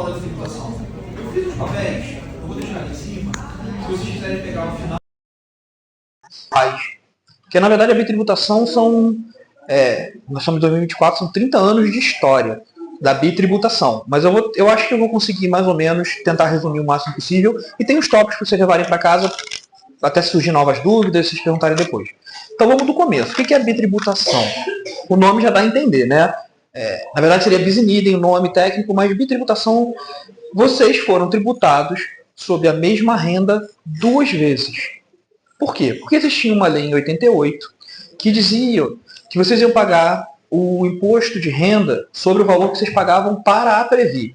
aula de tributação. Eu fiz os papéis, eu vou deixar ali em cima, se vocês quiserem pegar o final. Porque na verdade a bitributação são, nós estamos em 2024, são 30 anos de história da bitributação. Mas eu acho que eu vou conseguir mais ou menos tentar resumir o máximo possível. E tem os tópicos para vocês levarem para casa, até surgir novas dúvidas, vocês perguntarem depois. Então vamos do começo. O que é a bitributação? O nome já dá a entender, né? Na verdade seria bis in idem, o nome técnico, mas bitributação, vocês foram tributados sob a mesma renda 2 vezes. Por quê? Porque existia uma lei em 88 que dizia que vocês iam pagar o imposto de renda sobre o valor que vocês pagavam para a Previ.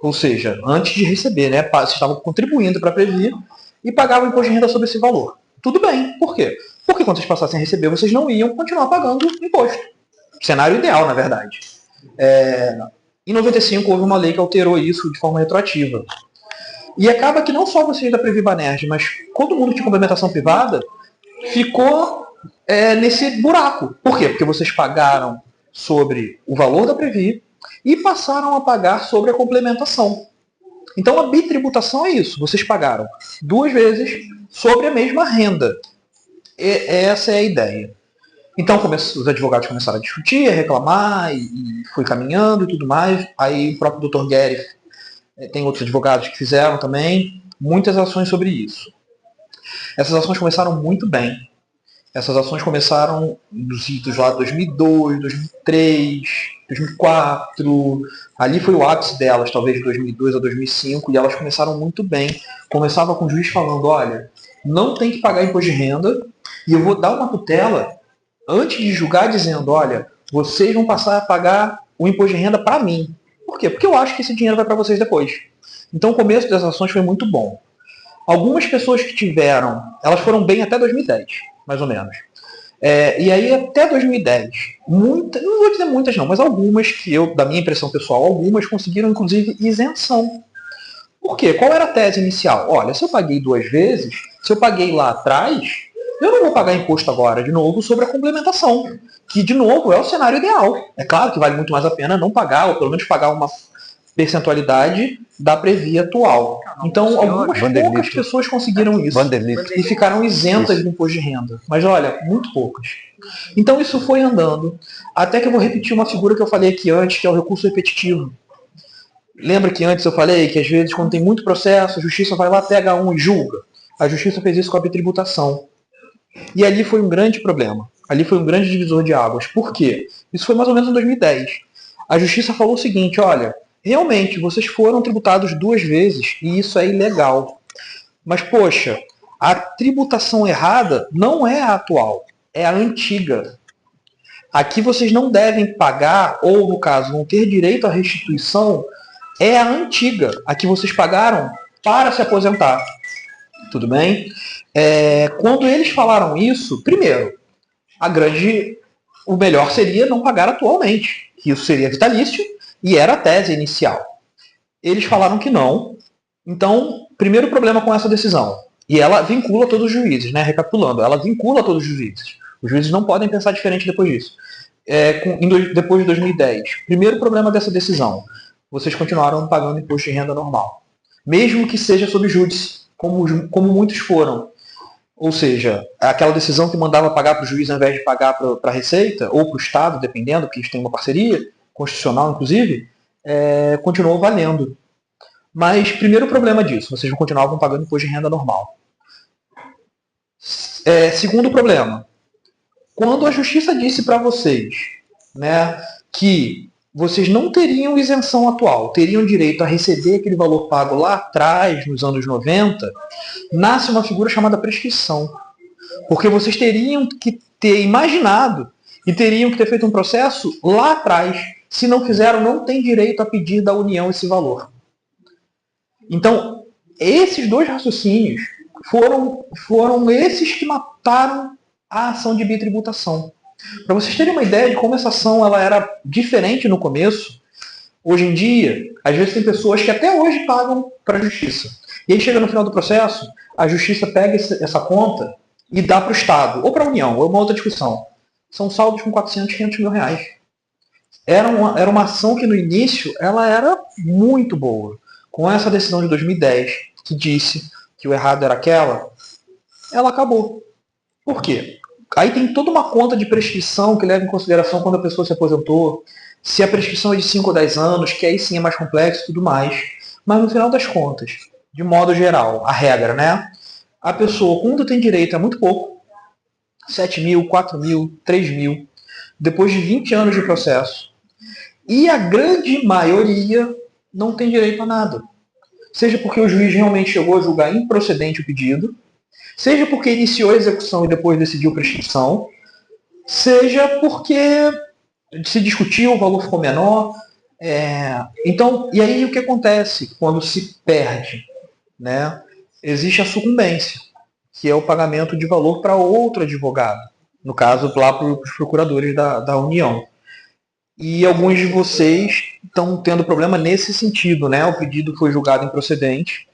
Ou seja, antes de receber, né? Vocês estavam contribuindo para a Previ e pagavam o imposto de renda sobre esse valor. Tudo bem. Por quê? Porque quando vocês passassem a receber, vocês não iam continuar pagando imposto. Cenário ideal, na verdade. Em 95 houve uma lei que alterou isso de forma retroativa. E acaba que não só vocês da Previ Banerj, mas todo mundo de complementação privada ficou nesse buraco. Por quê? Porque vocês pagaram sobre o valor da Previ e passaram a pagar sobre a complementação. Então a bitributação é isso. Vocês pagaram 2 vezes sobre a mesma renda. Essa é a ideia. Então os advogados começaram a discutir, a reclamar, e foi caminhando e tudo mais. Aí o próprio Dr. Guerri, tem outros advogados que fizeram também muitas ações sobre isso. Essas ações começaram muito bem. Essas ações começaram nos idos lá de 2002, 2003, 2004. Ali foi o ápice delas, talvez de 2002 a 2005, e elas começaram muito bem. Começava com o juiz falando, olha, não tem que pagar imposto de renda, e eu vou dar uma tutela antes de julgar dizendo, olha, vocês vão passar a pagar o imposto de renda para mim. Por quê? Porque eu acho que esse dinheiro vai para vocês depois. Então o começo das ações foi muito bom. Algumas pessoas que tiveram, elas foram bem até 2010, mais ou menos. E aí até 2010, não vou dizer muitas não, mas algumas que da minha impressão pessoal, algumas conseguiram inclusive isenção. Por quê? Qual era a tese inicial? Olha, se eu paguei 2 vezes, se eu paguei lá atrás, eu não vou pagar imposto agora, de novo, sobre a complementação, que, de novo, é o cenário ideal. É claro que vale muito mais a pena não pagar, ou pelo menos pagar uma percentualidade da Previ atual. Então, algumas poucas pessoas conseguiram isso e ficaram isentas do imposto de renda. Mas, olha, muito poucas. Então, isso foi andando, até que eu vou repetir uma figura que eu falei aqui antes, que é o recurso repetitivo. Lembra que antes eu falei que, às vezes, quando tem muito processo, a justiça vai lá, pega um e julga. A justiça fez isso com a bitributação. E ali foi um grande problema. Ali foi um grande divisor de águas. Por quê? Isso foi mais ou menos em 2010. A justiça falou o seguinte, olha, realmente, vocês foram tributados 2 vezes e isso é ilegal. Mas, poxa, a tributação errada não é a atual, é a antiga. Aqui vocês não devem pagar, ou no caso, vão ter direito à restituição, é a antiga, a que vocês pagaram para se aposentar. Tudo bem? Quando eles falaram isso, primeiro, o melhor seria não pagar atualmente, que isso seria vitalício, e era a tese inicial. Eles falaram que não. Então, primeiro problema com essa decisão. E ela vincula todos os juízes, né? Recapitulando, ela vincula todos os juízes. Os juízes não podem pensar diferente depois disso. Depois de 2010. Primeiro problema dessa decisão. Vocês continuaram pagando imposto de renda normal. Mesmo que seja sob júdice, como muitos foram. Ou seja, aquela decisão que mandava pagar para o juiz ao invés de pagar para a Receita, ou para o Estado, dependendo, porque eles têm uma parceria, constitucional inclusive, continuou valendo. Mas, primeiro problema disso, vocês continuavam pagando imposto de renda normal. Segundo problema, quando a justiça disse para vocês, né, que vocês não teriam isenção atual, teriam direito a receber aquele valor pago lá atrás, nos anos 90, nasce uma figura chamada prescrição. Porque vocês teriam que ter imaginado e teriam que ter feito um processo lá atrás. Se não fizeram, não tem direito a pedir da União esse valor. Então, esses 2 raciocínios foram esses que mataram a ação de bitributação. Para vocês terem uma ideia de como essa ação ela era diferente no começo, hoje em dia, às vezes tem pessoas que até hoje pagam para a justiça. E aí chega no final do processo, a justiça pega essa conta e dá para o Estado, ou para a União, ou uma outra discussão. São saldos com 400, 500 mil reais. era uma ação que no início ela era muito boa. Com essa decisão de 2010, que disse que o errado era aquela, ela acabou. Por quê? Aí tem toda uma conta de prescrição que leva em consideração quando a pessoa se aposentou, se a prescrição é de 5 ou 10 anos, que aí sim é mais complexo e tudo mais. Mas no final das contas, de modo geral, a regra, né? A pessoa, quando tem direito a muito pouco, 7 mil, 4 mil, 3 mil, depois de 20 anos de processo, e a grande maioria não tem direito a nada. Seja porque o juiz realmente chegou a julgar improcedente o pedido, seja porque iniciou a execução e depois decidiu prescrição, seja porque se discutiu, o valor ficou menor. Então, e aí o que acontece quando se perde? Né? Existe a sucumbência, que é o pagamento de valor para outro advogado, no caso lá para os procuradores da União. E alguns de vocês estão tendo problema nesse sentido, né? O pedido foi julgado improcedente,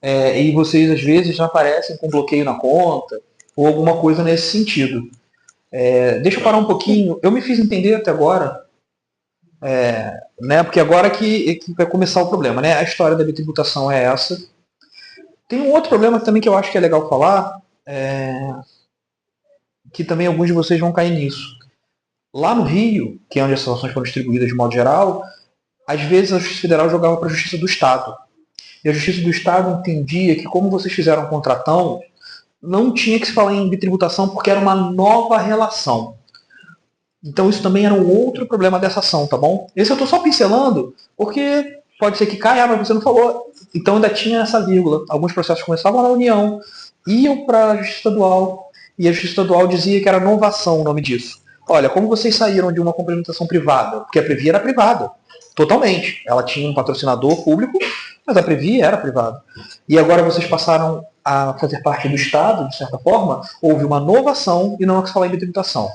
e vocês às vezes já aparecem com bloqueio na conta ou alguma coisa nesse sentido. Deixa eu parar um pouquinho. Eu me fiz entender até agora, né? Porque agora que vai começar o problema, né? A história da bitributação é essa. Tem um outro problema também que eu acho que é legal falar, que também alguns de vocês vão cair nisso. Lá no Rio, que é onde as ações foram distribuídas de modo geral, às vezes a Justiça Federal jogava para a Justiça do Estado. E a Justiça do Estado entendia que, como vocês fizeram um contratão, não tinha que se falar em bitributação porque era uma nova relação. Então isso também era um outro problema dessa ação, tá bom? Esse eu estou só pincelando porque pode ser que caia, mas você não falou. Então ainda tinha essa vírgula. Alguns processos começavam na União, iam para a Justiça Estadual, e a Justiça Estadual dizia que era novação o nome disso. Olha, como vocês saíram de uma complementação privada, porque a Previ era privada, totalmente. Ela tinha um patrocinador público, mas a Previ era privada. E agora vocês passaram a fazer parte do Estado, de certa forma, houve uma novação e não há que se falar em bitributação.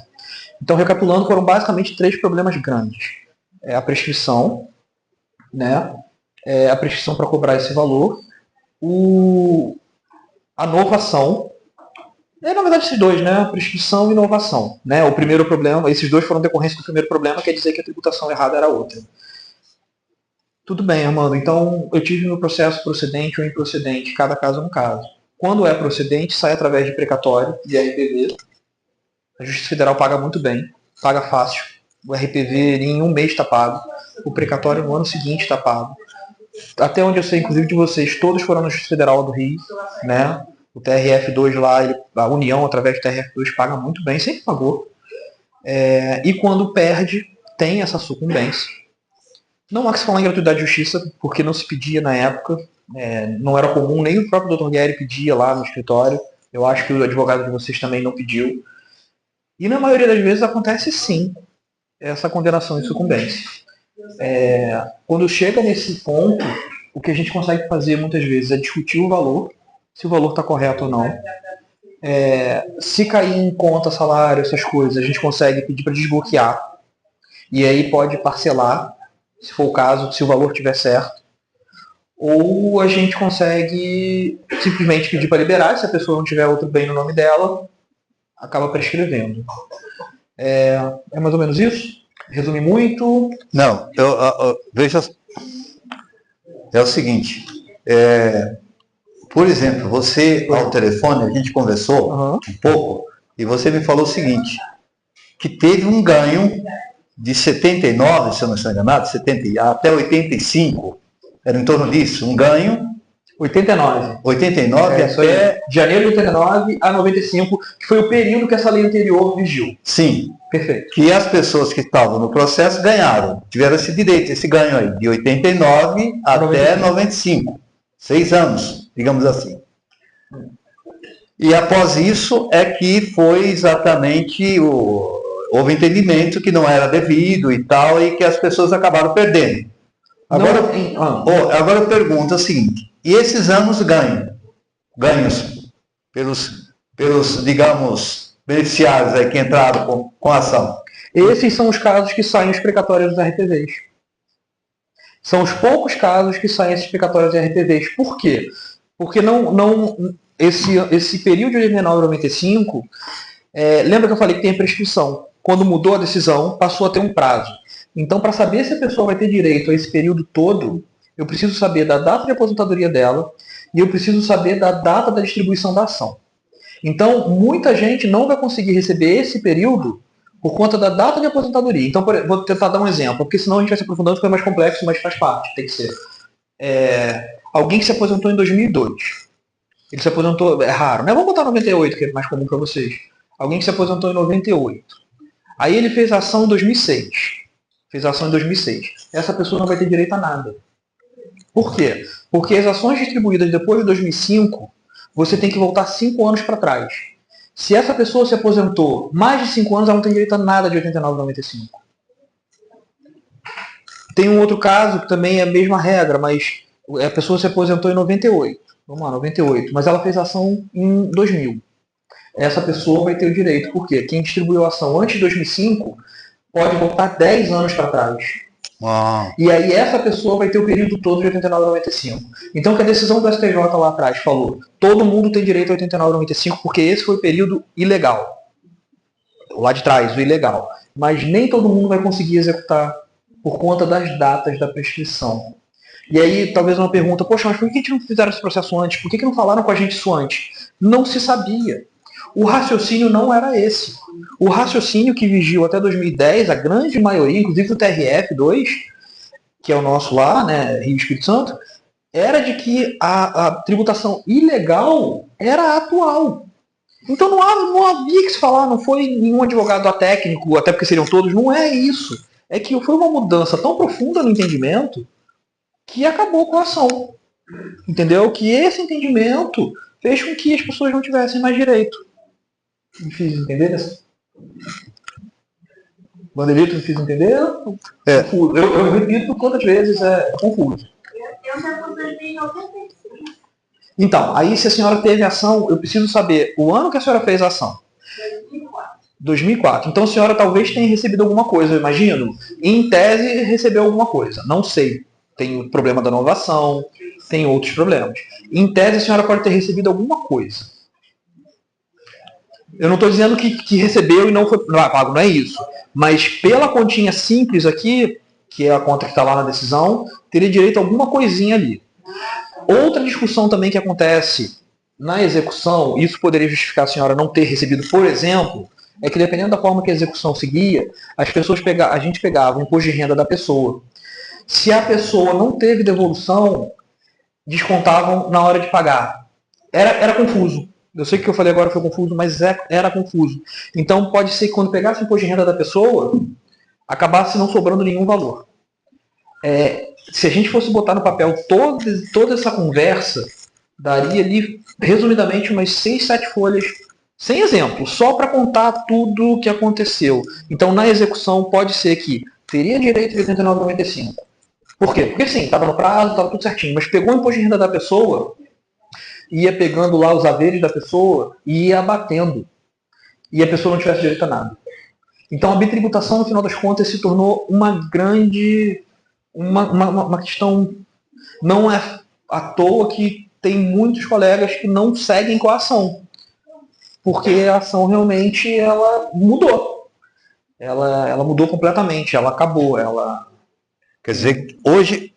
Então, recapitulando, foram basicamente 3 problemas grandes. A prescrição, né? A prescrição para cobrar esse valor, a novação, na verdade esses 2, né? Prescrição e inovação. Né? O primeiro problema, esses 2 foram decorrência do primeiro problema, quer dizer que a tributação errada era outra. Tudo bem, Armando. Então, eu tive no processo procedente ou improcedente, cada caso é um caso. Quando é procedente, sai através de precatório, de RPV. A Justiça Federal paga muito bem, paga fácil. O RPV em 1 mês está pago. O precatório no ano seguinte está pago. Até onde eu sei, inclusive de vocês, todos foram na Justiça Federal do Rio, né? O TRF2 lá, a União, através do TRF2, paga muito bem, sempre pagou. E quando perde, tem essa sucumbência. Não há que se falar em gratuidade de justiça, porque não se pedia na época. Não era comum, nem o próprio Dr. Guerri pedia lá no escritório. Eu acho que o advogado de vocês também não pediu. E na maioria das vezes acontece sim essa condenação de sucumbência. Quando chega nesse ponto, o que a gente consegue fazer muitas vezes é discutir o valor, se o valor está correto ou não. Se cair em conta, salário, essas coisas, a gente consegue pedir para desbloquear. E aí pode parcelar, se for o caso, se o valor estiver certo. Ou a gente consegue simplesmente pedir para liberar, se a pessoa não tiver outro bem no nome dela, acaba prescrevendo. É mais ou menos isso? Resumi muito? Não, veja, é o seguinte, por exemplo, você ao telefone, a gente conversou um pouco, e você me falou o seguinte, que teve um ganho de 79, se eu não estou enganado, 70, até 85, era em torno disso, um ganho... 89. 89 até janeiro de 89 a 95, que foi o período que essa lei anterior vigiu. Sim. Perfeito. Que as pessoas que estavam no processo ganharam, tiveram esse direito, esse ganho aí, de 89 até 95. 6 anos, digamos assim. E após isso é que foi exatamente houve entendimento que não era devido e tal, e que as pessoas acabaram perdendo. Agora eu pergunto o seguinte, e esses anos ganhos pelos digamos, beneficiários aí que entraram com a ação? Esses são os casos que saem os precatórios dos RPVs. São os poucos casos que saem esses precatórios dos RPVs. Por quê? Porque esse período de 89 a 95, lembra que eu falei que tem a prescrição. Quando mudou a decisão, passou a ter um prazo. Então, para saber se a pessoa vai ter direito a esse período todo, eu preciso saber da data de aposentadoria dela e eu preciso saber da data da distribuição da ação. Então, muita gente não vai conseguir receber esse período por conta da data de aposentadoria. Então, vou tentar dar um exemplo, porque senão a gente vai se aprofundando, fica mais complexo, mas faz parte, tem que ser. Alguém que se aposentou em 2002. Ele se aposentou, é raro, né? Vamos botar 98, que é mais comum para vocês. Alguém que se aposentou em 98. Aí ele fez ação em 2006. Essa pessoa não vai ter direito a nada. Por quê? Porque as ações distribuídas depois de 2005, você tem que voltar 5 anos para trás. Se essa pessoa se aposentou mais de 5 anos, ela não tem direito a nada de 89 e 95. Tem um outro caso que também é a mesma regra, mas a pessoa se aposentou em 98. Vamos lá, 98. Mas ela fez ação em 2000. Essa pessoa vai ter o direito. Por quê? Quem distribuiu a ação antes de 2005 pode voltar 10 anos para trás. Uau. E aí essa pessoa vai ter o período todo de 89 a 95. Então que a decisão do STJ lá atrás falou, todo mundo tem direito a 89 a 95 porque esse foi o período ilegal. Lá de trás, o ilegal. Mas nem todo mundo vai conseguir executar por conta das datas da prescrição. E aí talvez uma pergunta, poxa, mas por que a gente não fizeram esse processo antes? Por que não falaram com a gente isso antes? Não se sabia. O raciocínio não era esse. O raciocínio que vigiu até 2010, a grande maioria, inclusive o TRF2, que é o nosso lá, né, Rio Espírito Santo, era de que a tributação ilegal era atual. Então não havia que se falar, não foi nenhum advogado técnico, até porque seriam todos, não é isso. É que foi uma mudança tão profunda no entendimento que acabou com a ação. Entendeu? Que esse entendimento fez com que as pessoas não tivessem mais direito. Me fiz entender? Bandelito, me fiz entender? É. Confuso. Eu repito quantas vezes é confuso. Eu já aposentei em 95. Então, aí se a senhora teve ação, eu preciso saber o ano que a senhora fez a ação. 2004. Então a senhora talvez tenha recebido alguma coisa, eu imagino. Em tese, recebeu alguma coisa. Não sei. Tem o problema da inovação, tem outros problemas. Em tese, a senhora pode ter recebido alguma coisa. Eu não estou dizendo que recebeu e não foi pago, não é isso. Mas pela continha simples aqui, que é a conta que está lá na decisão, teria direito a alguma coisinha ali. Outra discussão também que acontece na execução, isso poderia justificar a senhora não ter recebido, por exemplo, é que dependendo da forma que a execução seguia, a gente pegava o imposto de renda da pessoa. Se a pessoa não teve devolução, descontavam na hora de pagar. Era confuso. Eu sei que o que eu falei agora foi confuso, mas era confuso. Então pode ser que quando pegasse o imposto de renda da pessoa, acabasse não sobrando nenhum valor. Se a gente fosse botar no papel toda essa conversa, daria ali, resumidamente, umas 6, 7 folhas, sem exemplo, só para contar tudo o que aconteceu. Então na execução pode ser que teria direito de 89,95. Por quê? Porque sim, estava no prazo, estava tudo certinho, mas pegou o imposto de renda da pessoa, ia pegando lá os haveres da pessoa e ia abatendo. E a pessoa não tivesse direito a nada. Então a bitributação, no final das contas, se tornou uma grande... uma questão... Não é à toa que tem muitos colegas que não seguem com a ação. Porque a ação realmente ela mudou. Ela mudou completamente, ela acabou. Quer dizer, hoje,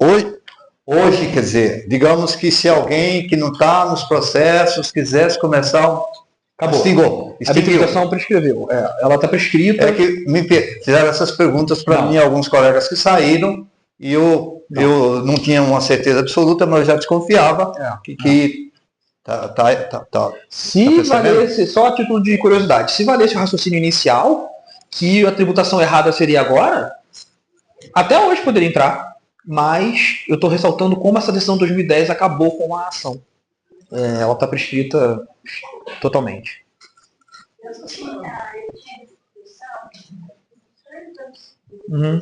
quer dizer, digamos que se alguém que não está nos processos quisesse começar, acabou. A bitributação prescreveu. Ela está prescrita. É que me fizeram essas perguntas para mim, alguns colegas que saíram, e eu não tinha uma certeza absoluta, mas eu já desconfiava que se valesse, só a título de curiosidade, se valesse o raciocínio inicial, que a tributação errada seria agora, até hoje poderia entrar. Mas eu estou ressaltando como essa decisão de 2010 acabou com a ação. Ela está prescrita totalmente. Uhum.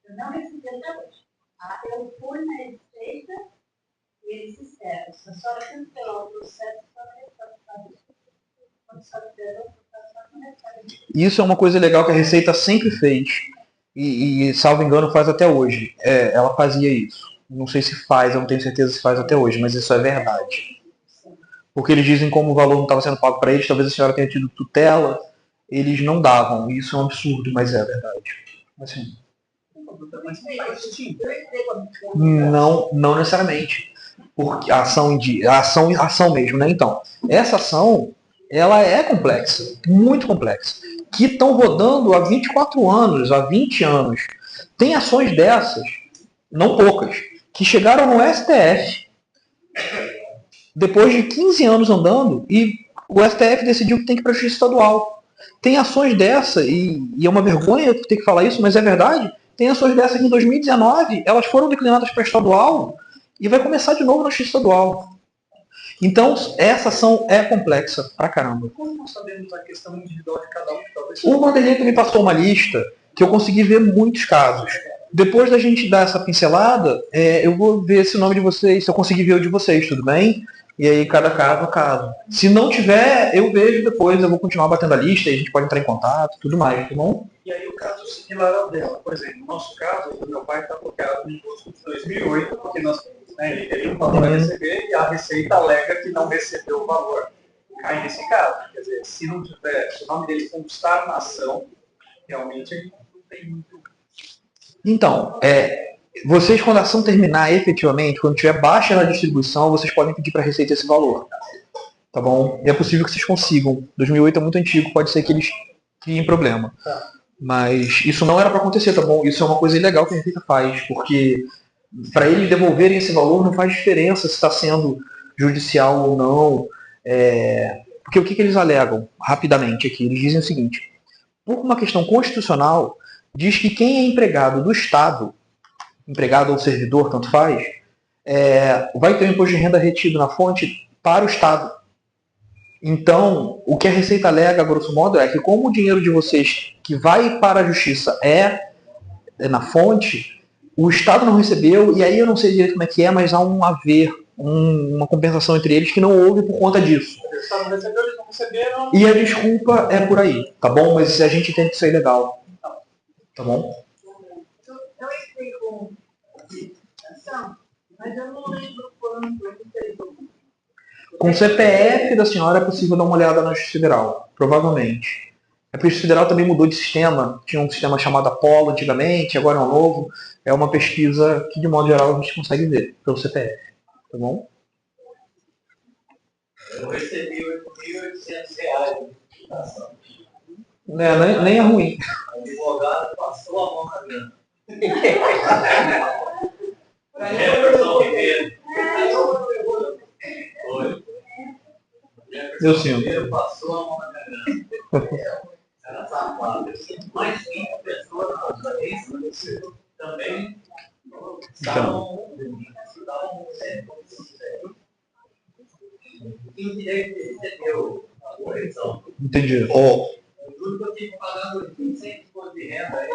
Eu não recebi até hoje. Eu fui na Receita e eles disseram, se a senhora cancelou o processo, isso é uma coisa legal que a Receita sempre fez. E salvo engano, faz até hoje. Ela fazia isso. Não sei se faz, eu não tenho certeza se faz até hoje, mas isso é verdade. Porque eles dizem como o valor não estava sendo pago para eles, talvez a senhora tenha tido tutela, eles não davam. Isso é um absurdo, mas é verdade. Assim, não necessariamente. Porque a ação mesmo, né? Então, essa ação, ela é complexa, muito complexa, que estão rodando há 24 anos, há 20 anos. Tem ações dessas, não poucas, que chegaram no STF depois de 15 anos andando e o STF decidiu que tem que ir para a justiça estadual. Tem ações dessa, e é uma vergonha ter que falar isso, mas é verdade, tem ações dessa que em 2019 elas foram declinadas para estadual e vai começar de novo na justiça estadual. Então, essa ação é complexa pra caramba. Como nós sabemos a questão individual de cada um? O Vanderlei me passou uma lista que eu consegui ver muitos casos. Depois da gente dar essa pincelada, eu vou ver esse nome de vocês, se eu conseguir ver o de vocês, tudo bem? E aí, cada caso a caso. Se não tiver, eu vejo depois, eu vou continuar batendo a lista, e a gente pode entrar em contato, tudo mais, tá bom? E aí o caso similar ao dela. Por exemplo, no nosso caso, o meu pai está bloqueado no imposto de 2008, porque nós ele teria um valor a receber e a Receita alega que não recebeu o valor. Cai nesse caso. Quer dizer, se não tiver, se o nome dele constar na ação, realmente ele não tem muito. Então, vocês, quando a ação terminar efetivamente, quando tiver baixa na distribuição, vocês podem pedir para a Receita esse valor. Tá bom? E é possível que vocês consigam. 2008 é muito antigo, pode ser que eles criem problema. Mas isso não era para acontecer, tá bom? Isso é uma coisa ilegal que a Receita faz, porque para eles devolverem esse valor não faz diferença se está sendo judicial ou não. Porque o que eles alegam, rapidamente aqui? Eles dizem o seguinte: por uma questão constitucional, diz que quem é empregado do Estado, empregado ou servidor, tanto faz, vai ter o imposto de renda retido na fonte para o Estado. Então, o que a Receita alega, grosso modo, é que como o dinheiro de vocês que vai para a Justiça é na fonte, o Estado não recebeu, e aí eu não sei direito como é que é, mas há um haver, uma compensação entre eles que não houve por conta disso. O Estado não recebeu, eles não receberam. E a desculpa é por aí, tá bom? Mas a gente tem que ser legal. Tá bom? Eu entrei com ação, mas eu não lembro quando eu entrei. Com o CPF da senhora é possível dar uma olhada na Justiça Federal, provavelmente. É porque a Justiça Federal também mudou de sistema. Tinha um sistema chamado Apollo antigamente, agora é um novo. É uma pesquisa que, de modo geral, a gente consegue ver pelo CPF. Tá bom? Eu recebi R$8.800 de ação. Nem é ruim. O advogado passou a mão na grana. Eu sinto. Passou a mão na grana. Era safado. Mais 5 pessoas na nossa lista também estavam tinham direito de receber a correção. Entendi. Tudo que eu tive pagando 100 de renda aí.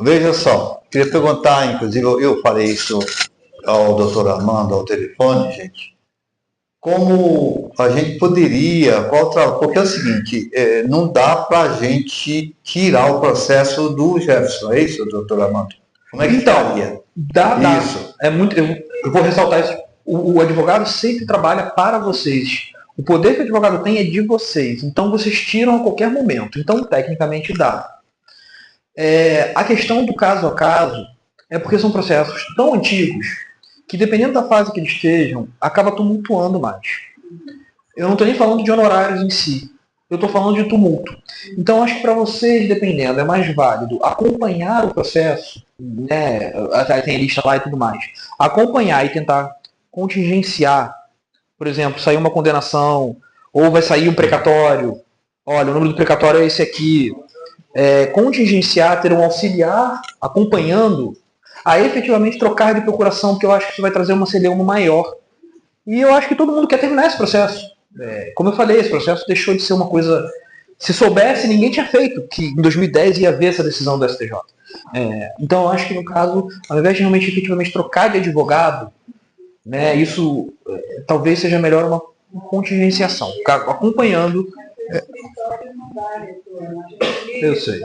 Veja só, queria perguntar, inclusive eu falei isso ao doutor Armando ao telefone, gente, como a gente poderia, porque é o seguinte, não dá para a gente tirar o processo do Jefferson, é isso, doutor Armando? Como é que estaria? Dá. Isso. Eu vou ressaltar isso. O advogado sempre trabalha para vocês. O poder que o advogado tem é de vocês. Então vocês tiram a qualquer momento. Então, tecnicamente, dá. A questão do caso a caso é porque são processos tão antigos que, dependendo da fase que eles estejam, acaba tumultuando mais. Eu não estou nem falando de honorários em si. Eu estou falando de tumulto. Então, acho que para vocês, dependendo, é mais válido acompanhar o processo, né? Tem a lista lá e tudo mais. Acompanhar e tentar contingenciar. Por exemplo, sair uma condenação, ou vai sair um precatório. Olha, o número do precatório é esse aqui. Contingenciar, ter um auxiliar acompanhando, a efetivamente trocar de procuração, porque eu acho que isso vai trazer uma celeuma maior. E eu acho que todo mundo quer terminar esse processo. Como eu falei, esse processo deixou de ser uma coisa... Se soubesse, ninguém tinha feito, que em 2010 ia haver essa decisão do STJ. Então eu acho que, no caso, ao invés de realmente efetivamente trocar de advogado, né, isso talvez seja melhor uma contingenciação, acompanhando. Eu sei.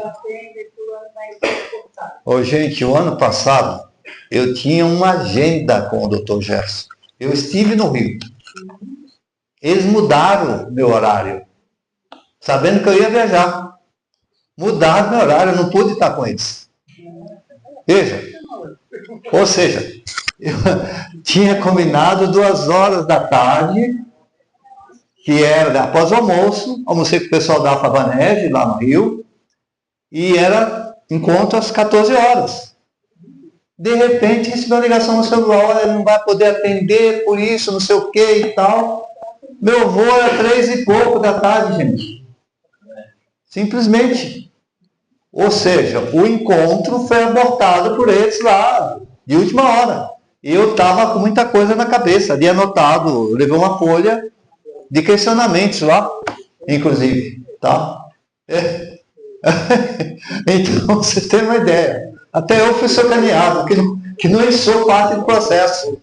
Gente, o ano passado eu tinha uma agenda com o Dr. Gerson. Eu estive no Rio. Eles mudaram meu horário, sabendo que eu ia viajar. Mudaram meu horário, eu não pude estar com eles. Veja. Ou seja, eu tinha combinado 2 horas da tarde, que era após o almoço, almocei com o pessoal da Fabanege, lá no Rio, e era encontro às 14 horas. De repente, recebi uma ligação no celular, ele não vai poder atender por isso, não sei o que e tal. Meu voo era 3 e pouco da tarde, gente. Simplesmente. Ou seja, o encontro foi abortado por eles lá, de última hora. E eu estava com muita coisa na cabeça, ali anotado, eu levei uma folha de questionamentos lá, inclusive, tá? Então, vocês têm uma ideia. Até eu fui sacaneado, que não sou parte do processo.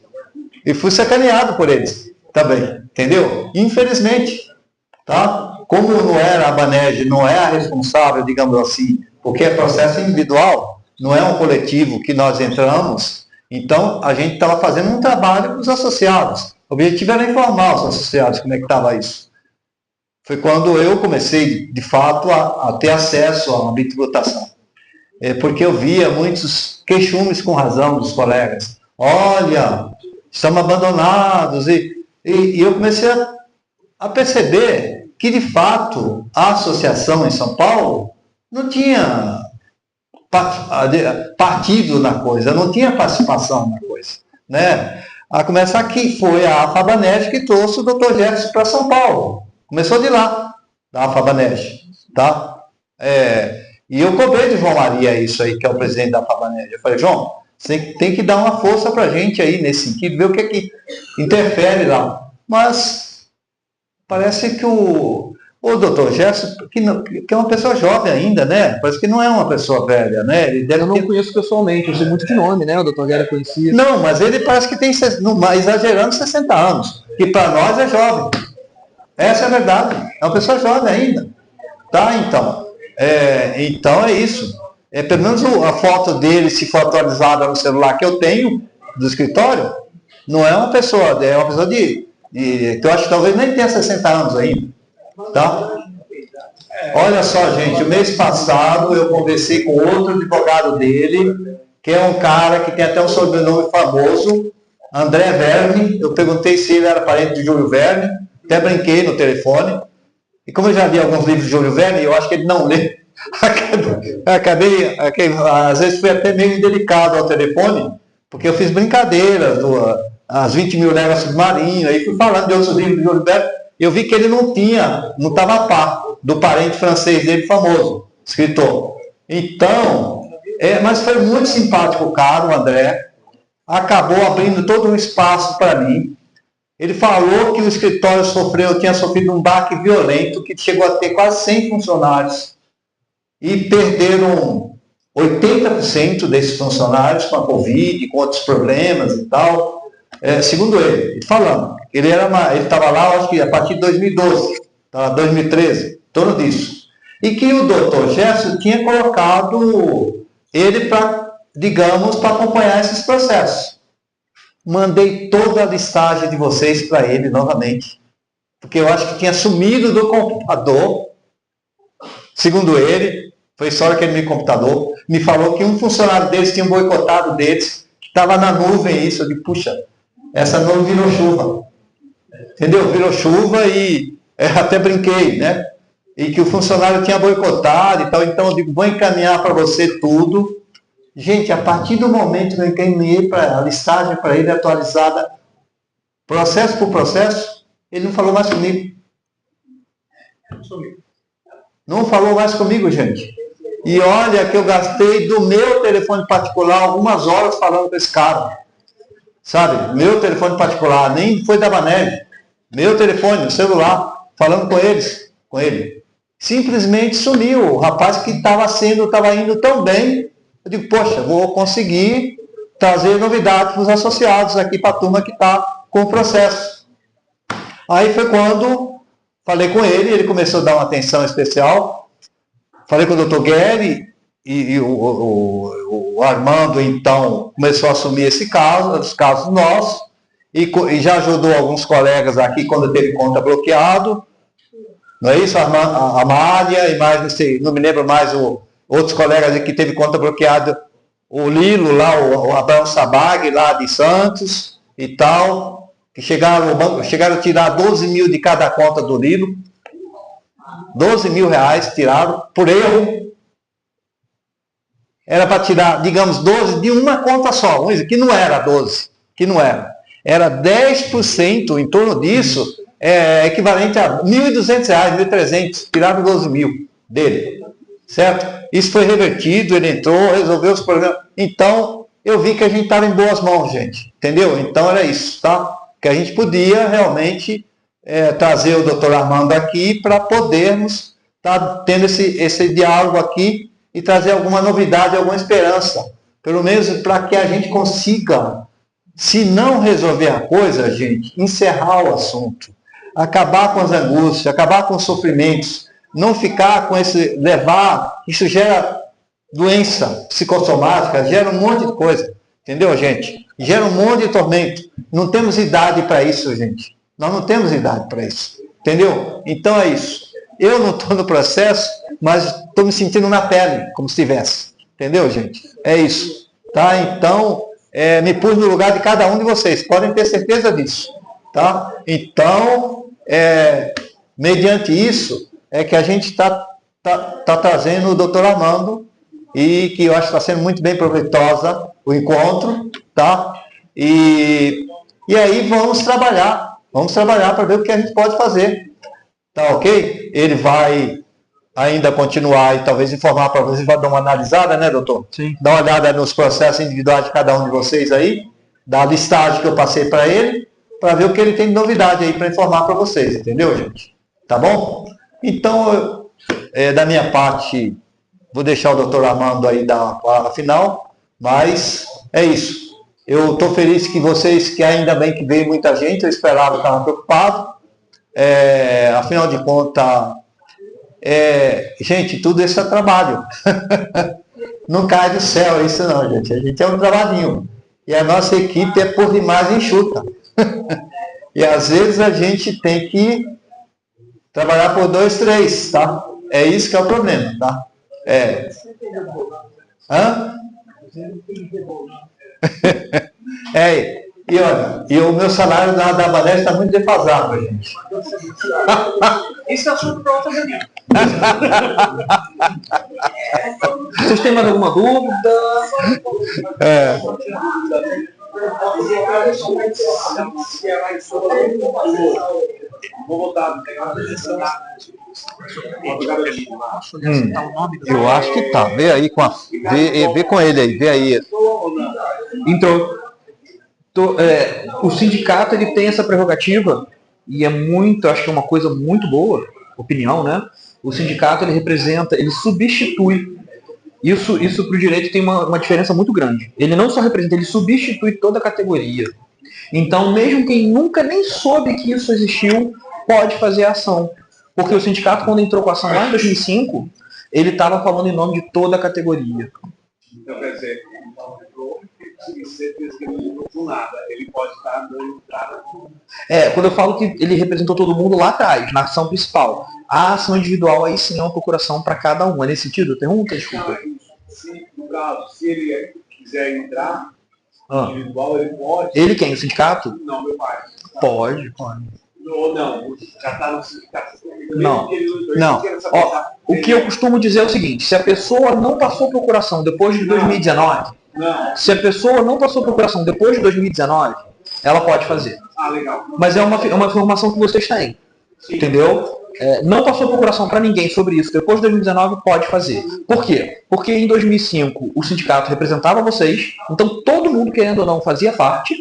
E fui sacaneado por eles também, entendeu? Infelizmente, tá? Como não era a Banerj, não é a responsável, digamos assim, porque é processo individual, não é um coletivo que nós entramos, então a gente estava fazendo um trabalho com os associados. O objetivo era informar os associados como é que estava isso. Foi quando eu comecei, de fato, a ter acesso à bitributação. Porque eu via muitos queixumes com razão dos colegas. Olha, estamos abandonados. E eu comecei a perceber que, de fato, a associação em São Paulo não tinha partido na coisa, não tinha participação na coisa. Né? A começar que foi a Fabanege que trouxe o Dr. Jefferson para São Paulo. Começou de lá, da Fabanege. Tá? E eu cobrei de João Maria isso aí, que é o presidente da Fabanege. Eu falei, João, você tem que dar uma força para a gente aí nesse sentido, ver o que é que interfere lá. Mas parece que o Dr. Jefferson, que é uma pessoa jovem ainda, né? Parece que não é uma pessoa velha, né? Eu não conheço pessoalmente, eu sei muito de nome, né? O Dr. Guerra é conhecido. Não, mas ele parece que tem, exagerando, 60 anos. Que para nós é jovem. Essa é a verdade. É uma pessoa jovem ainda. Tá, então. Então é isso. Pelo menos a foto dele, se for atualizada no celular que eu tenho, do escritório, não é uma pessoa, é uma pessoa que eu acho que talvez nem tenha 60 anos ainda. Tá? Olha só, gente, o mês passado eu conversei com outro advogado dele, que é um cara que tem até um sobrenome famoso, André Verne. Eu perguntei se ele era parente de Júlio Verne, até brinquei no telefone. E como eu já li alguns livros de Júlio Verne, eu acho que ele não lê. Acabei, às vezes fui até meio indelicado ao telefone, porque eu fiz brincadeiras, as 20 mil léguas submarinas, aí fui falando de outros livros de Júlio Verne. Eu vi que ele não estava a par do parente francês dele famoso, escritor. Então, mas foi muito simpático o cara, o André, acabou abrindo todo um espaço para mim. Ele falou que o escritório tinha sofrido um baque violento, que chegou a ter quase 100 funcionários, e perderam 80% desses funcionários com a Covid, com outros problemas e tal. Segundo ele falando, ele estava lá, acho que a partir de 2012, 2013, em torno disso. E que o Dr. Jefferson tinha colocado ele para, digamos, para acompanhar esses processos. Mandei toda a listagem de vocês para ele novamente, porque eu acho que tinha sumido do computador. Segundo ele, foi só aquele meu computador, me falou que um funcionário deles tinha boicotado deles, que estava na nuvem isso. Eu disse, puxa, essa nuvem virou chuva. Entendeu? Virou chuva e até brinquei, né? E que o funcionário tinha boicotado e tal. Então eu digo, vou encaminhar para você tudo. Gente, a partir do momento que eu encaminhei a listagem para ele atualizada, processo por processo, ele não falou mais comigo. Não falou mais comigo, gente. E olha que eu gastei do meu telefone particular algumas horas falando com esse cara. Sabe? Meu telefone particular, nem foi da Banerj. Meu telefone, o celular, falando com ele. Simplesmente sumiu. O rapaz que estava indo tão bem. Eu digo, poxa, vou conseguir trazer novidades para os associados aqui, para a turma que está com o processo. Aí foi quando falei com ele começou a dar uma atenção especial. Falei com o Dr. Guerri e o Armando, então, começou a assumir esse caso, os casos nossos, e já ajudou alguns colegas aqui quando teve conta bloqueado. Não é isso? A Mária e mais, não me lembro mais, outros colegas que teve conta bloqueada, o Lilo lá, o Abraão Sabag lá de Santos e tal, que chegaram a tirar 12 mil de cada conta do Lilo. 12 mil reais tiraram por erro. Era para tirar, digamos, 12 de uma conta só, que não era 12, que não era. Era 10%, em torno disso, equivalente a R$ 1.200, R$ 1.300, tiraram 12 mil dele, certo? Isso foi revertido, ele entrou, resolveu os problemas. Então, eu vi que a gente estava em boas mãos, gente, entendeu? Então era isso, tá? Que a gente podia realmente trazer o doutor Armando aqui para podermos estar tendo esse diálogo aqui e trazer alguma novidade, alguma esperança. Pelo menos para que a gente consiga, se não resolver a coisa, gente, encerrar o assunto. Acabar com as angústias, acabar com os sofrimentos, não ficar com isso gera doença psicossomática, gera um monte de coisa. Entendeu, gente? Gera um monte de tormento. Não temos idade para isso, gente. Nós não temos idade para isso. Entendeu? Então é isso. Eu não estou no processo, mas estou me sentindo na pele, como se estivesse. Entendeu, gente? É isso. Tá? Então, me pus no lugar de cada um de vocês. Podem ter certeza disso. Tá? Então, mediante isso, é que a gente está trazendo o doutor Armando, e que eu acho que está sendo muito bem proveitosa o encontro, tá? E aí vamos trabalhar para ver o que a gente pode fazer, tá ok? Ele vai ainda continuar e talvez informar para vocês, vai dar uma analisada, né, doutor? Sim. Dá uma olhada nos processos individuais de cada um de vocês aí, da listagem que eu passei para ele, para ver o que ele tem de novidade aí para informar para vocês, entendeu, gente? Tá bom? Então, da minha parte, vou deixar o doutor Armando aí dar a palavra final, mas é isso. Eu estou feliz que vocês, que ainda bem que veio muita gente, eu esperava, estava preocupado. Afinal de contas, gente, tudo isso é trabalho. Não cai do céu isso não, gente. A gente é um trabalhinho. E a nossa equipe é por demais enxuta. E às vezes a gente tem que trabalhar por 2, 3, tá? É isso que é o problema, tá? Hã? E olha, e o meu salário da Bané está muito defasado, gente. Isso é assunto para outra reunião. Vocês têm mais alguma dúvida? Vou voltar. Eu acho que tá. Vê aí vê com ele aí, vê aí. Entrou. O sindicato ele tem essa prerrogativa e acho que é uma coisa muito boa, opinião, né? O sindicato ele substitui. Isso para o direito tem uma diferença muito grande. Ele não só representa, ele substitui toda a categoria. Então, mesmo quem nunca nem soube que isso existiu, pode fazer a ação. Porque o sindicato, quando entrou com a ação lá em 2005, ele estava falando em nome de toda a categoria. Então, quer dizer, do nada, ele pode estar dando entrada. Quando eu falo que ele representou todo mundo lá atrás, na ação principal. A ação individual aí sim é uma procuração para cada um. É nesse sentido? Pergunta, desculpa. No caso, se ele quiser entrar individual, ele pode. Ele quem? O sindicato? Não, meu pai. Pode. Ou não, já está no sindicato. Não. O que eu costumo dizer é o seguinte: se a pessoa não passou procuração depois de 2019, se a pessoa não passou procuração depois de 2019, ela pode fazer. Legal. Mas é uma informação que vocês têm. Sim. Entendeu? Não passou procuração para ninguém sobre isso depois de 2019, pode fazer. Por quê? Porque em 2005 o sindicato representava vocês, então todo mundo, querendo ou não, fazia parte,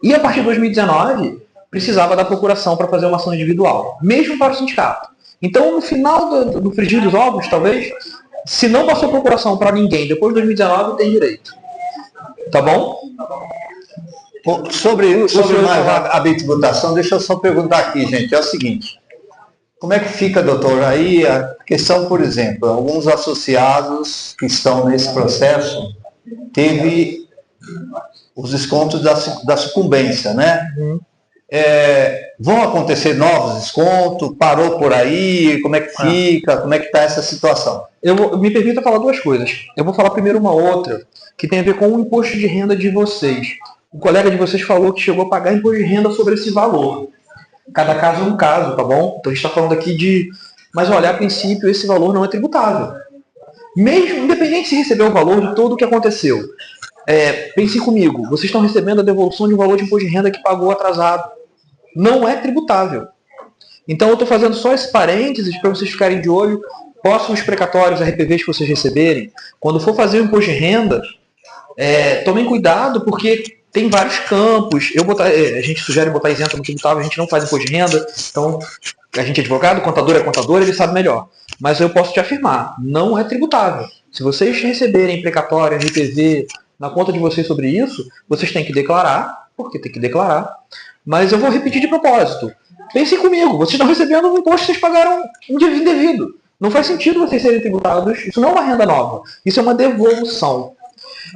e a partir de 2019 precisava da procuração para fazer uma ação individual, mesmo para o sindicato. Então, no final do frigir dos ovos, talvez, se não passou procuração para ninguém depois de 2019, tem direito. Tá bom? Sobre a tributação, deixa eu só perguntar aqui, gente. É o seguinte. Como é que fica, doutor, aí a questão, por exemplo, alguns associados que estão nesse processo teve os descontos da sucumbência, né? Vão acontecer novos descontos? Parou por aí? Como é que fica? Como é que está essa situação? Me permita falar duas coisas. Eu vou falar primeiro uma outra, que tem a ver com o imposto de renda de vocês. O colega de vocês falou que chegou a pagar imposto de renda sobre esse valor. Cada caso é um caso, tá bom? Então a gente está falando aqui de... Mas olha, a princípio esse valor não é tributável. Mesmo, independente se recebeu o valor de tudo o que aconteceu. Pense comigo, vocês estão recebendo a devolução de um valor de imposto de renda que pagou atrasado. Não é tributável. Então eu estou fazendo só esse parênteses para vocês ficarem de olho. Próximos precatórios, RPVs que vocês receberem, quando for fazer o imposto de renda, tomem cuidado, porque tem vários campos. A gente sugere botar isento no tributável, a gente não faz imposto de renda, então a gente é advogado, contador, ele sabe melhor. Mas eu posso te afirmar, não é tributável. Se vocês receberem precatório, RPV, na conta de vocês sobre isso, vocês têm que declarar, porque tem que declarar. Mas eu vou repetir de propósito. Pensem comigo, vocês estão recebendo um imposto que vocês pagaram indevido. Não faz sentido vocês serem tributados. Isso não é uma renda nova. Isso é uma devolução.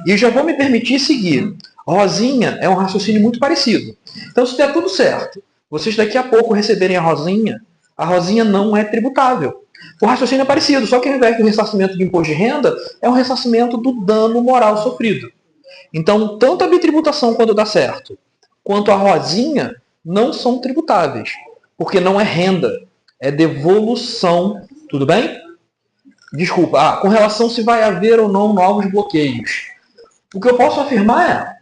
E já vou me permitir seguir. Rosinha é um raciocínio muito parecido. Então, se der tudo certo, vocês daqui a pouco receberem a Rosinha não é tributável. O raciocínio é parecido, só que ao invés do ressarcimento de imposto de renda, é um ressarcimento do dano moral sofrido. Então, tanto a bitributação, quando dá certo, quanto a Rosinha não são tributáveis, porque não é renda, é devolução. Tudo bem? Desculpa. Com relação se vai haver ou não novos bloqueios. O que eu posso afirmar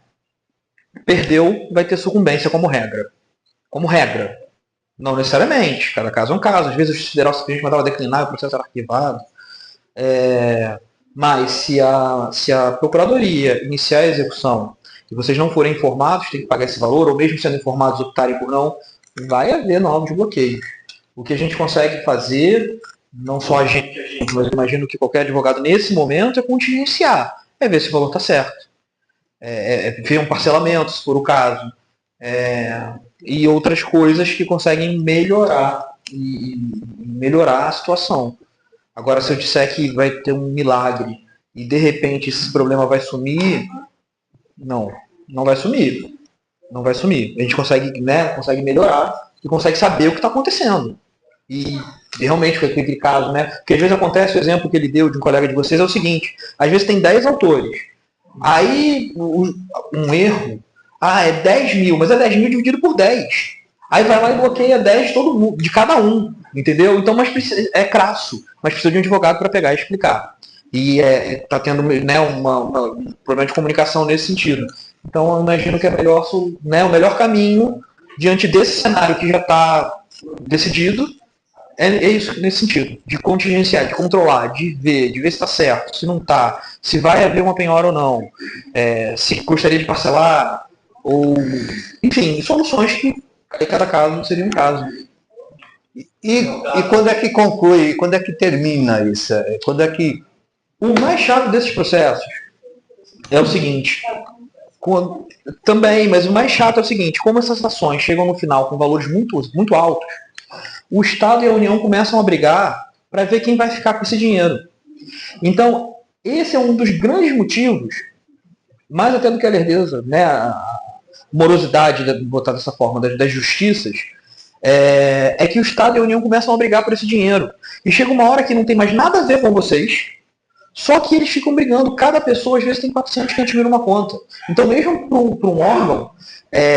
perdeu, vai ter sucumbência como regra. Como regra. Não necessariamente. Cada caso é um caso. Às vezes o juiz federal simplesmente mandava declinar e o processo era arquivado. Mas se a procuradoria iniciar a execução e vocês não forem informados, tem que pagar esse valor, ou mesmo sendo informados optarem por não, vai haver novos bloqueios. O que a gente consegue fazer, não só a gente, mas eu imagino que qualquer advogado nesse momento, é contingenciar, ver se o valor está certo, ver um parcelamento, se for o caso, e outras coisas que conseguem melhorar a situação. Agora, se eu disser que vai ter um milagre e de repente esse problema vai sumir, não vai sumir. Não vai sumir. A gente consegue melhorar e consegue saber o que está acontecendo. E realmente foi aquele caso, Porque às vezes acontece, o exemplo que ele deu de um colega de vocês é o seguinte: às vezes tem 10 autores. Aí um erro, é 10 mil, mas é 10 mil dividido por 10. Aí vai lá e bloqueia 10 de todo mundo, de cada um, entendeu? Então, é crasso, mas precisa de um advogado para pegar e explicar. E está tendo um problema de comunicação nesse sentido. Então, eu imagino que é melhor, o melhor caminho, diante desse cenário que já está decidido, é isso nesse sentido, de contingenciar, de controlar, de ver se está certo, se não está, se vai haver uma penhora ou não, se gostaria de parcelar, ou, enfim, soluções que em cada caso seria um caso. E quando é que conclui, quando é que termina isso? Quando é que... O mais chato desses processos é o seguinte, também, mas o mais chato é o seguinte: como essas ações chegam no final com valores muito, muito altos, o Estado e a União começam a brigar para ver quem vai ficar com esse dinheiro. Então, esse é um dos grandes motivos, mais até do que a lerdeza, a morosidade, botar dessa forma, das justiças, é que o Estado e a União começam a brigar por esse dinheiro. E chega uma hora que não tem mais nada a ver com vocês, só que eles ficam brigando. Cada pessoa, às vezes, tem 400, 500 mil numa conta. Então, mesmo para um órgão,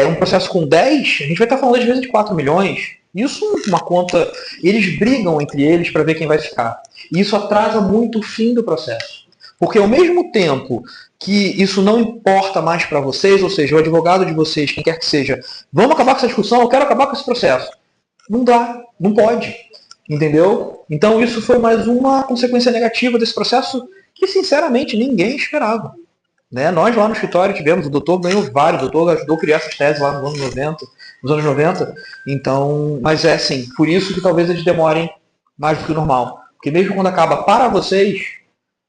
um processo com 10, a gente vai estar falando, às vezes, de 4 milhões. Isso, uma conta, eles brigam entre eles para ver quem vai ficar. E isso atrasa muito o fim do processo. Porque, ao mesmo tempo que isso não importa mais para vocês, ou seja, o advogado de vocês, quem quer que seja, vamos acabar com essa discussão, eu quero acabar com esse processo. Não dá, não pode. Entendeu? Então isso foi mais uma consequência negativa desse processo que, sinceramente, ninguém esperava. Nós lá no escritório tivemos, o doutor ganhou vários, o doutor ajudou a criar essas teses lá nos anos 90. Então, mas assim, por isso que talvez eles demorem mais do que o normal. Porque mesmo quando acaba para vocês,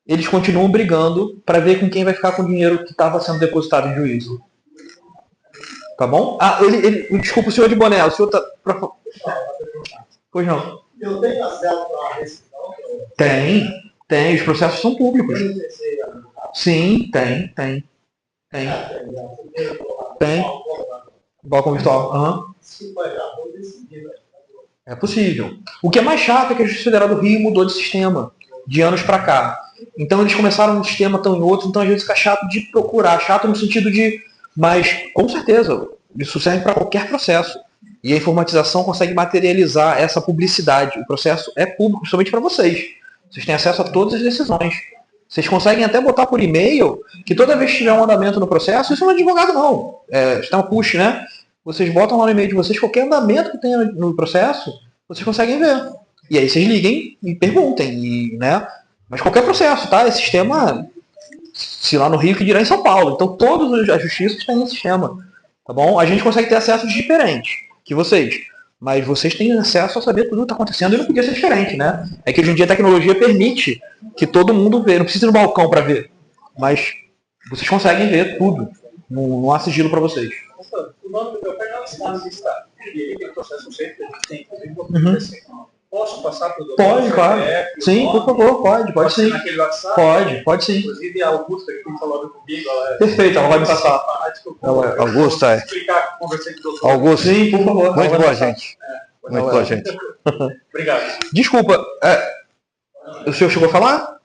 eles continuam brigando para ver com quem vai ficar com o dinheiro que estava sendo depositado em juízo. Tá bom? Desculpa, o senhor de boné, o senhor tá... Pois não. Eu tenho acesso à rescisão? Tem. Os processos são públicos. Sim, tem. Balcão virtual. É possível. O que é mais chato é que a Justiça Federal do Rio mudou de sistema de anos para cá. Então eles começaram um sistema, estão em outro, então às vezes fica chato de procurar. Chato no sentido de... Mas, com certeza, isso serve para qualquer processo. E a informatização consegue materializar essa publicidade. O processo é público, principalmente para vocês. Vocês têm acesso a todas as decisões. Vocês conseguem até botar por e-mail que toda vez que tiver um andamento no processo, isso não é advogado não. Isso é um push, né? Vocês botam lá no e-mail de vocês qualquer andamento que tenha no processo, vocês conseguem ver. E aí vocês liguem e perguntem, né? Mas qualquer processo, tá? Esse sistema, se lá no Rio, que dirá em São Paulo. Então todas as justiças têm esse sistema, tá bom? A gente consegue ter acessos diferentes que vocês. Mas vocês têm acesso a saber tudo o que está acontecendo e não podia ser diferente, né? É que hoje em dia a tecnologia permite que todo mundo vê. Não precisa ir no balcão para ver. Mas vocês conseguem ver tudo. Não há sigilo para vocês. O nome do meu pai não está no estado. E ele tem um processo sempre que a gente tem. Posso passar para o doutor? Pode, claro. Sim, por favor, pode sim. Pode sim. Inclusive a Augusta que falou comigo. Perfeito, ela vai me passar. Augusta, é. Explicar, conversei com o doutor. Augusto, sim, por favor. Muito boa gente. Muito boa gente. Obrigado. Desculpa, o senhor chegou a falar?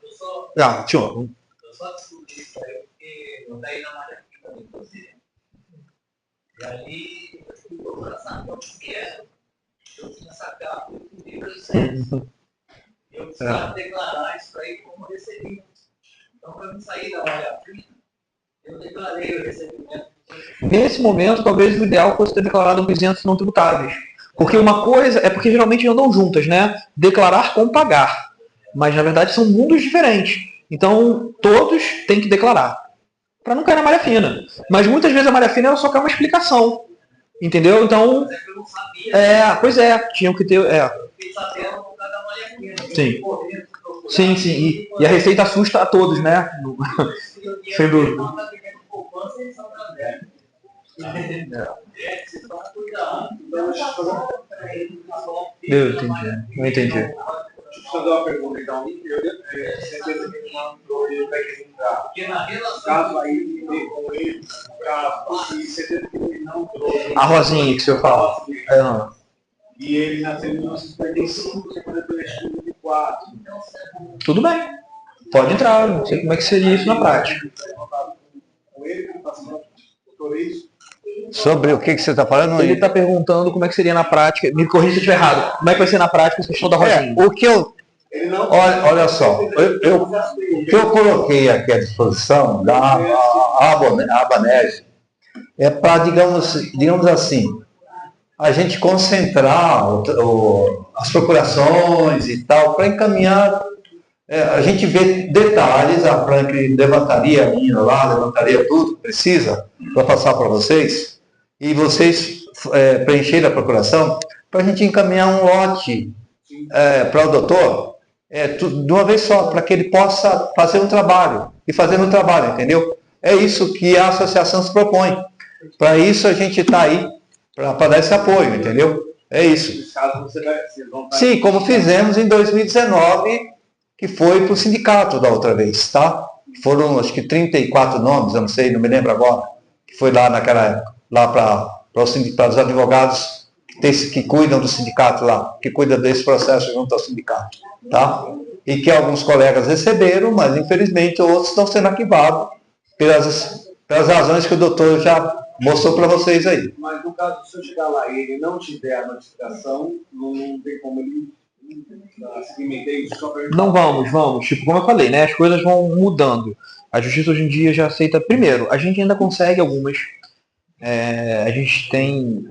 Não, senhor. Eu só descobri isso aí porque eu daí na Malha Fina, inclusive. E aí eu fui procurar saber o que era. Eu tinha sacado o livro de ciência. Eu precisava declarar isso aí como recebimento. Então, para não sair da Malha Fina, eu declarei o recebimento. Nesse momento, talvez o ideal fosse ter declarado isentos não tributáveis. Porque uma coisa é porque geralmente andam juntas, né? Declarar com pagar. Mas na verdade são mundos diferentes. Então todos têm que declarar. Para não cair na malha fina. Mas muitas vezes a malha fina ela só quer uma explicação. Entendeu? Então. Eu não sabia. Pois é, tinham que ter. Eu fiquei sabendo por causa da Malha Fina. Sim. Sim. E a receita assusta a todos, né? Sem dúvida. Eu entendi. Deixa eu fazer uma pergunta então. Certeza que não vai entrar. Porque na relação. Caso aí com ele, caso, e certeza que ele não trouxe. A Rosinha que o senhor fala. E ele nasceu em 1955, você pode ter estudo de 4. Tudo bem. Pode entrar, não sei como é que seria isso na prática. Com ele, que passou por isso. Sobre o que você está falando? Ele está perguntando como é que seria na prática. Me corrija se eu estiver errado. Como é que vai ser na prática essa questão da Rosinha? O que eu... Olha só, o que eu coloquei aqui à disposição da Abanese é para, digamos assim, a gente concentrar as procurações e tal, para encaminhar, a gente vê detalhes, a Frank levantaria levantaria tudo que precisa para passar para vocês, e vocês preencherem a procuração, para a gente encaminhar um lote para o doutor, de uma vez só, para que ele possa fazer um trabalho, e fazer um trabalho, entendeu? É isso que a associação se propõe. Para isso a gente está aí, para dar esse apoio, entendeu? É isso. Sim, como fizemos em 2019, que foi para o sindicato da outra vez, tá? Foram, acho que 34 nomes, eu não sei, não me lembro agora, que foi lá naquela época, lá para os advogados que cuidam do sindicato lá, que cuidam desse processo junto ao sindicato, tá? E que alguns colegas receberam, mas infelizmente outros estão sendo arquivados pelas razões que o doutor já mostrou para vocês aí. Mas no caso, se eu chegar lá e ele não tiver a notificação, não tem como ele segmentar isso só para... Não vamos. Tipo, como eu falei, né? As coisas vão mudando. A justiça hoje em dia já aceita... Primeiro, a gente ainda consegue algumas. A gente tem